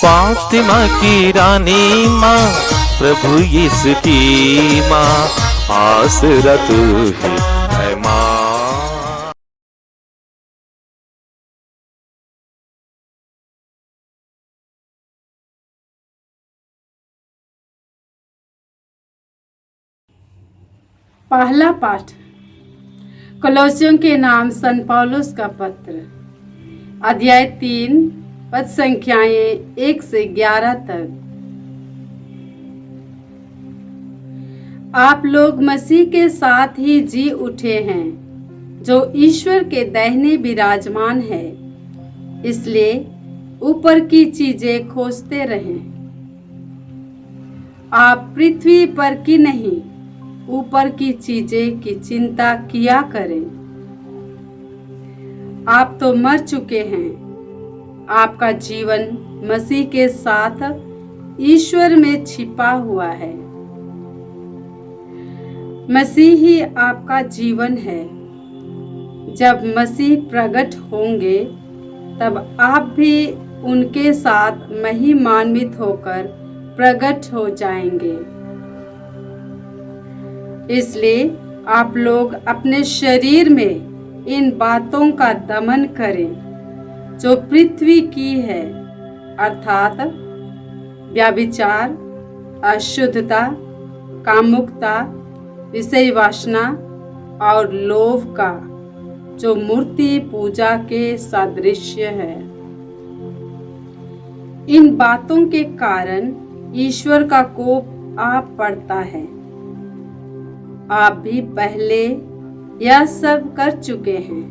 फातिमा की रानी माँ, प्रभु यीशु की माँ, आसरा तू ही है माँ। पहला पाठ कोलोसियों के नाम संत पौलुस का पत्र, अध्याय 3, पद संख्याएं 1 से 11 तक। आप लोग मसीह के साथ ही जी उठे हैं, जो ईश्वर के दाहिने विराजमान है। इसलिए ऊपर की चीजें खोजते रहें। आप पृथ्वी पर की नहीं, ऊपर की चीजें की चिंता किया करें। आप तो मर चुके हैं, आपका जीवन मसीह के साथ ईश्वर में छिपा हुआ है। मसीह ही आपका जीवन है। जब मसीह प्रकट होंगे, तब आप भी उनके साथ महिमान्वित होकर प्रकट हो जाएंगे। इसलिए आप लोग अपने शरीर में इन बातों का दमन करें जो पृथ्वी की है, अर्थात व्यभिचार, अशुद्धता, कामुकता, विषय वासना और लोभ का, जो मूर्ति पूजा के सादृश्य है। इन बातों के कारण ईश्वर का कोप आ पड़ता है। आप भी पहले यह सब कर चुके हैं,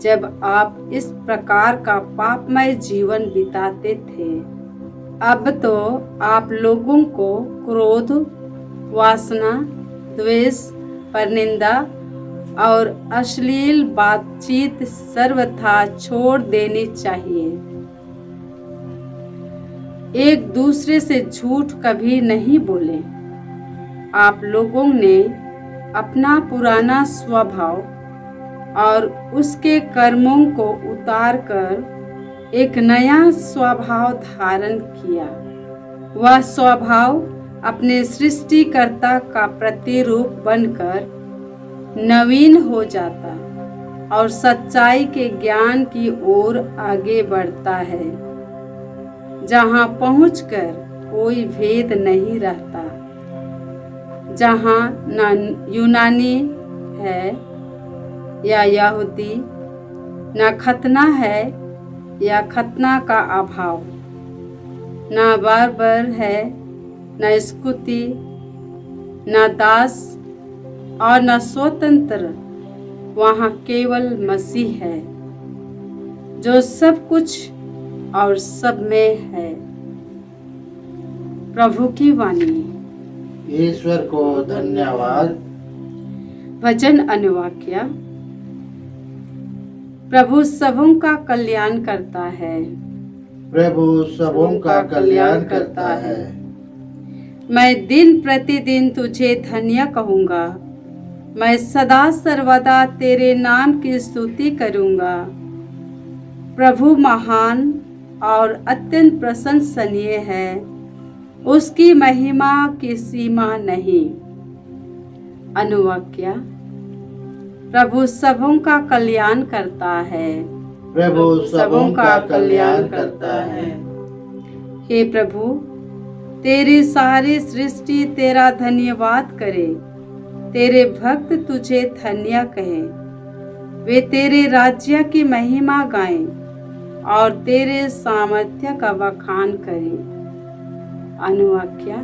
जब आप इस प्रकार का पापमय जीवन बिताते थे। अब तो आप लोगों को क्रोध, वासना, द्वेष, परनिंदा और अश्लील बातचीत सर्वथा छोड़ देनी चाहिए। एक दूसरे से झूठ कभी नहीं बोले। आप लोगों ने अपना पुराना स्वभाव और उसके कर्मों को उतार कर एक नया स्वभाव धारण किया। वह स्वभाव अपने सृष्टिकर्ता का प्रतिरूप बनकर नवीन हो जाता और सच्चाई के ज्ञान की ओर आगे बढ़ता है, जहाँ पहुंचकर कोई भेद नहीं रहता, जहाँ न यूनानी है या यहूदी, न खतना है या खतना का अभाव, न बर्बर है, न स्कुति, न दास और न स्वतंत्र। वहाँ केवल मसीह है, जो सब कुछ और सब में है। प्रभु की वाणी। ईश्वर को धन्यवाद। वचन अनुवाक्य। प्रभु सबों का कल्याण करता है। प्रभु सबों का कल्याण करता है। मैं दिन प्रतिदिन तुझे धन्य कहूँगा। मैं सदा सर्वदा तेरे नाम की स्तुति करूँगा। प्रभु महान और अत्यंत प्रशंसनीय है, उसकी महिमा की सीमा नहीं। अनुवाक्य। प्रभु सबों का कल्याण करता है। प्रभु सबों का कल्याण करता है। हे प्रभु, तेरी सारी सृष्टि तेरा धन्यवाद करे। तेरे भक्त तुझे धन्य कहें। वे तेरे राज्य की महिमा गाएं और तेरे सामर्थ्य का बखान करें। अनुवाक्य।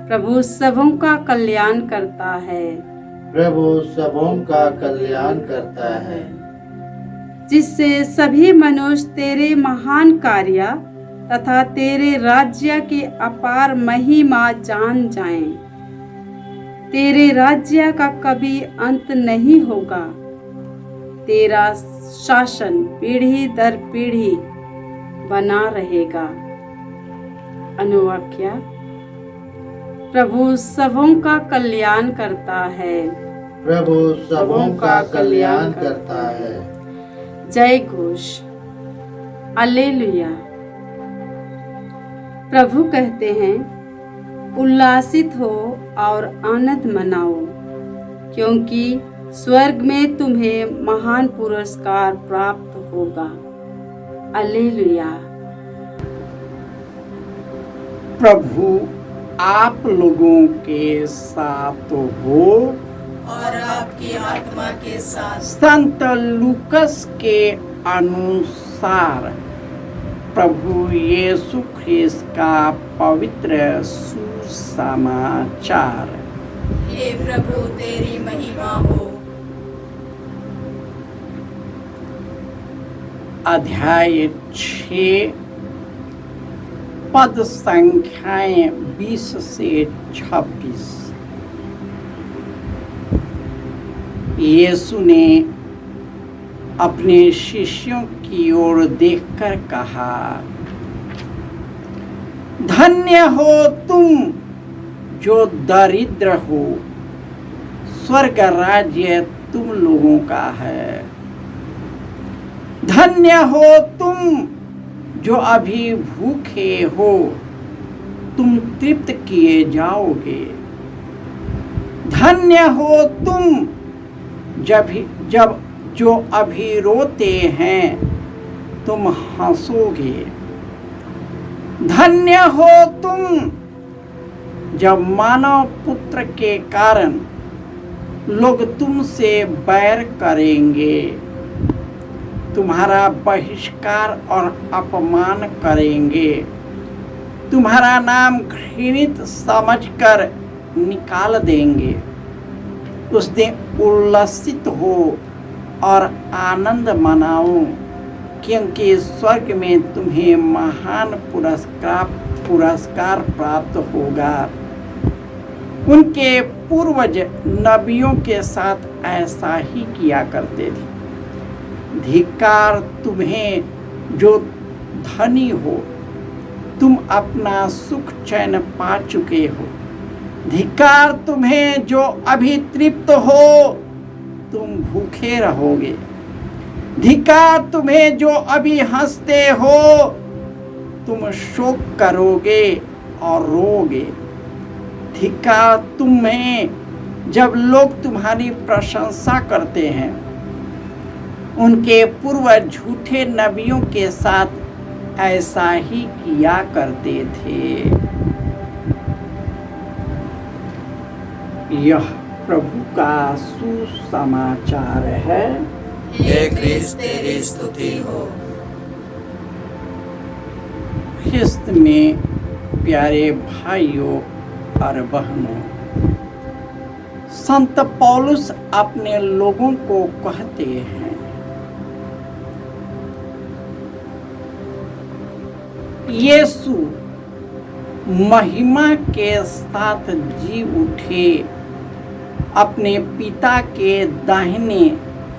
प्रभु सबों का कल्याण करता है। प्रभु सबों का कल्याण करता है। जिससे सभी मनुष्य तेरे महान कार्य तथा तेरे राज्य की अपार महिमा जान जाएं। तेरे राज्य का कभी अंत नहीं होगा। तेरा शासन पीढ़ी दर पीढ़ी बना रहेगा। अनुवाक्य। प्रभु सबों का कल्याण करता है। प्रभु सबों का कल्याण करता है। जय घोष। हालेलुया। प्रभु कहते हैं, उल्लासित हो और आनंद मनाओ, क्योंकि स्वर्ग में तुम्हें महान पुरस्कार प्राप्त होगा। हालेलुया। प्रभु आप लोगों के साथ हो और आपकी आत्मा के साथ। संत लूकस के अनुसार प्रभु यीशु ख्रिस्त का पवित्र सुसमाचार। हे प्रभु तेरी महिमा हो। अध्याय 6 पद संख्याएं 20 से 26। यीशु ने अपने शिष्यों की ओर देखकर कहा, धन्य हो तुम जो दरिद्र हो, स्वर्ग राज्य तुम लोगों का है। धन्य हो तुम जो अभी भूखे हो, तुम तृप्त किए जाओगे। धन्य हो तुम जब जो अभी रोते हैं, तुम हंसोगे। धन्य हो तुम जब मानव पुत्र के कारण लोग तुमसे बैर करेंगे, तुम्हारा बहिष्कार और अपमान करेंगे, तुम्हारा नाम घृणित समझकर निकाल देंगे। उस दिन उल्लसित हो और आनंद मनाओ, क्योंकि स्वर्ग में तुम्हें महान पुरस्कार प्राप्त होगा। उनके पूर्वज नबियों के साथ ऐसा ही किया करते थे। धिक्कार तुम्हें जो धनी हो, तुम अपना सुख चैन पा चुके हो। धिक्कार तुम्हें जो अभी तृप्त हो, तुम भूखे रहोगे। धिक्कार तुम्हें जो अभी हंसते हो, तुम शोक करोगे और रोगे। धिक्कार तुम्हें जब लोग तुम्हारी प्रशंसा करते हैं। उनके पूर्वज झूठे नबियों के साथ ऐसा ही किया करते थे। यह प्रभु का सुसमाचार है। हे क्रिस्त तेरी स्तुति हो। ख्रिस्त में प्यारे भाइयों और बहनों, संत पौलुस अपने लोगों को कहते हैं, यीशु महिमा के साथ जी उठे, अपने पिता के दाहिने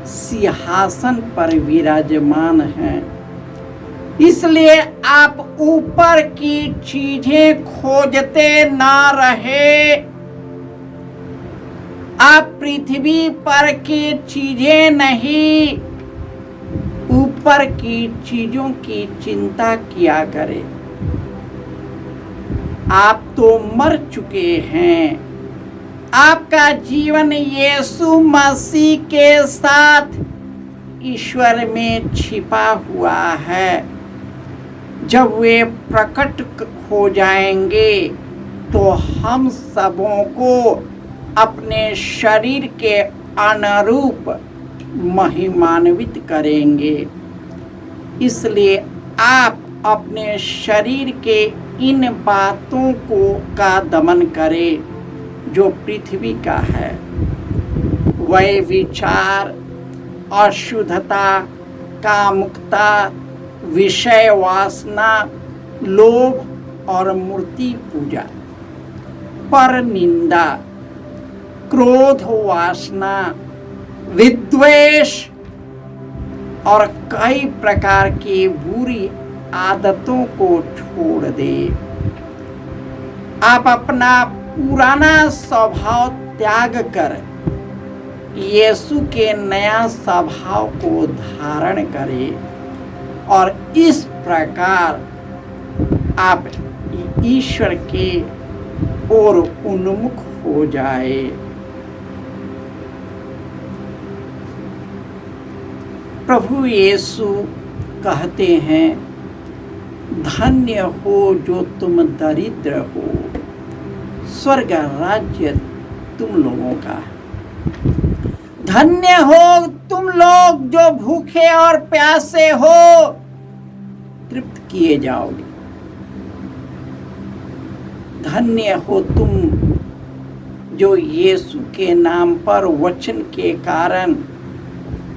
सिंहासन पर विराजमान हैं। इसलिए आप ऊपर की चीजें खोजते ना रहे। आप पृथ्वी पर की चीजें नहीं, ऊपर की चीजों की चिंता किया करें। आप तो मर चुके हैं। आपका जीवन यीशु मसीह के साथ ईश्वर में छिपा हुआ है। जब वे प्रकट हो जाएंगे तो हम सबों को अपने शरीर के अनुरूप महिमान्वित करेंगे। इसलिए आप अपने शरीर के इन बातों का दमन करें जो पृथ्वी का है। वह विचार, अशुद्धता, कामुकता, विषय वासना, लोभ और मूर्ति पूजा, पर निंदा, क्रोध वासना, विद्वेष और कई प्रकार की बुरी आदतों को छोड़ दे। आप अपना पुराना स्वभाव त्याग कर यीशु के नया स्वभाव को धारण करें और इस प्रकार आप ईश्वर के ओर उन्मुख हो जाए। प्रभु यीशु कहते हैं, धन्य हो जो तुम दरिद्र हो, स्वर्ग राज्य तुम लोगों का। धन्य हो तुम लोग जो भूखे और प्यासे हो, तृप्त किए जाओगे। धन्य हो तुम जो यीशु के नाम पर वचन के कारण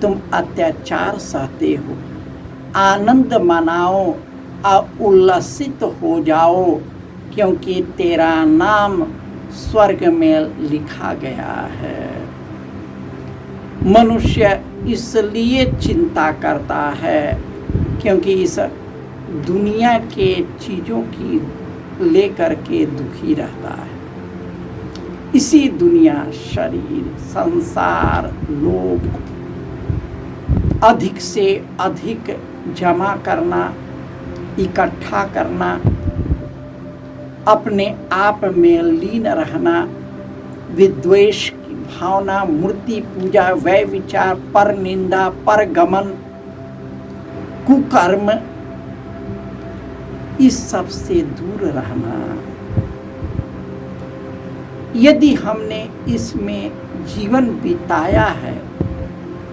तुम अत्याचार सहते हो। आनंद मनाओ और उल्लसित हो जाओ, क्योंकि तेरा नाम स्वर्ग में लिखा गया है। मनुष्य इसलिए चिंता करता है क्योंकि इस दुनिया के चीज़ों की लेकर के दुखी रहता है। इसी दुनिया, शरीर, संसार, लोग अधिक से अधिक जमा करना, इकट्ठा करना, अपने आप में लीन रहना, विद्वेष की भावना, मूर्ति पूजा, व्यय विचार, पर निंदा, पर गमन, कुकर्म, इस सब से दूर रहना। यदि हमने इसमें जीवन बिताया है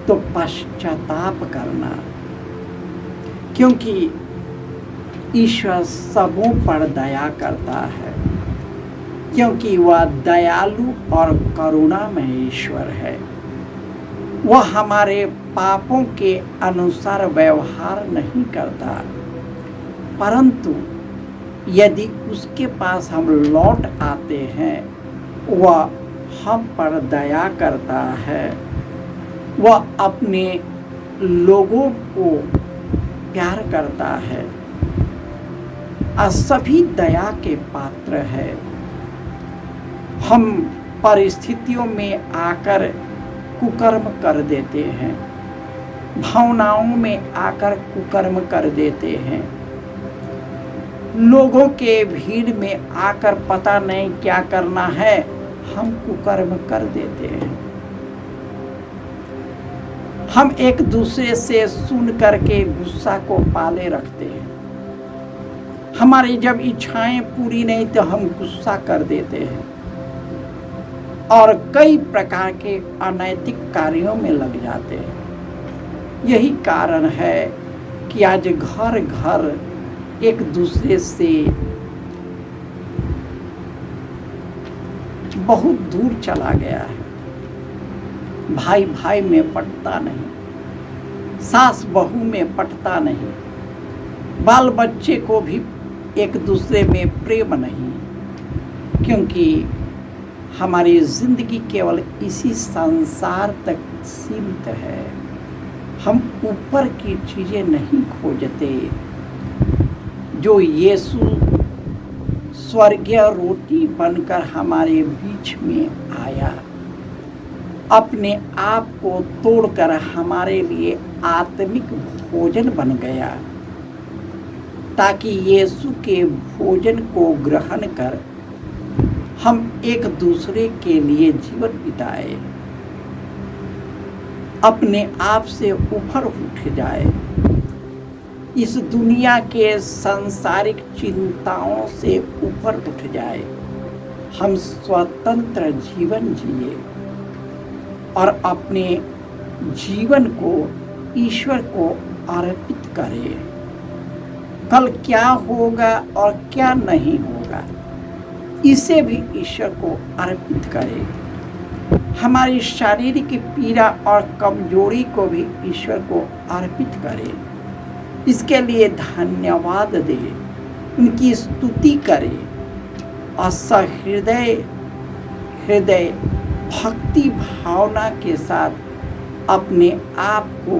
तो पश्चाताप करना, क्योंकि ईश्वर सबों पर दया करता है, क्योंकि वह दयालु और करुणामय ईश्वर है। वह हमारे पापों के अनुसार व्यवहार नहीं करता, परंतु यदि उसके पास हम लौट आते हैं, वह हम पर दया करता है। वह अपने लोगों को प्यार करता है और सभी दया के पात्र है। हम परिस्थितियों में आकर कुकर्म कर देते हैं, भावनाओं में आकर कुकर्म कर देते हैं, लोगों के भीड़ में आकर पता नहीं क्या करना है, हम कुकर्म कर देते हैं। हम एक दूसरे से सुन करके गुस्सा को पाले रखते हैं। हमारी जब इच्छाएं पूरी नहीं तो हम गुस्सा कर देते हैं और कई प्रकार के अनैतिक कार्यों में लग जाते हैं। यही कारण है कि आज घर घर एक दूसरे से बहुत दूर चला गया है। भाई भाई में पटता नहीं, सास बहू में पटता नहीं, बाल बच्चे को भी एक दूसरे में प्रेम नहीं, क्योंकि हमारी जिंदगी केवल इसी संसार तक सीमित है। हम ऊपर की चीज़ें नहीं खोजते। जो यीशु स्वर्गीय रोटी बनकर हमारे बीच में आया, अपने आप को तोड़कर हमारे लिए आत्मिक भोजन बन गया, ताकि यीशु के भोजन को ग्रहण कर हम एक दूसरे के लिए जीवन बिताए, अपने आप से ऊपर उठ जाए, इस दुनिया के सांसारिक चिंताओं से ऊपर उठ जाए, हम स्वतंत्र जीवन जिए और अपने जीवन को ईश्वर को अर्पित करें। कल क्या होगा और क्या नहीं होगा, इसे भी ईश्वर को अर्पित करें। हमारी शारीरिक पीड़ा और कमजोरी को भी ईश्वर को अर्पित करें। इसके लिए धन्यवाद दें, उनकी स्तुति करें और सहृदय भक्ति भावना के साथ अपने आप को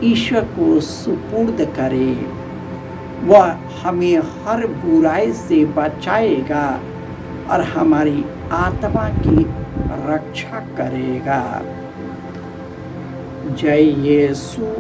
ईश्वर को सुपुर्द करें। वह हमें हर बुराई से बचाएगा और हमारी आत्मा की रक्षा करेगा। जय यीशु।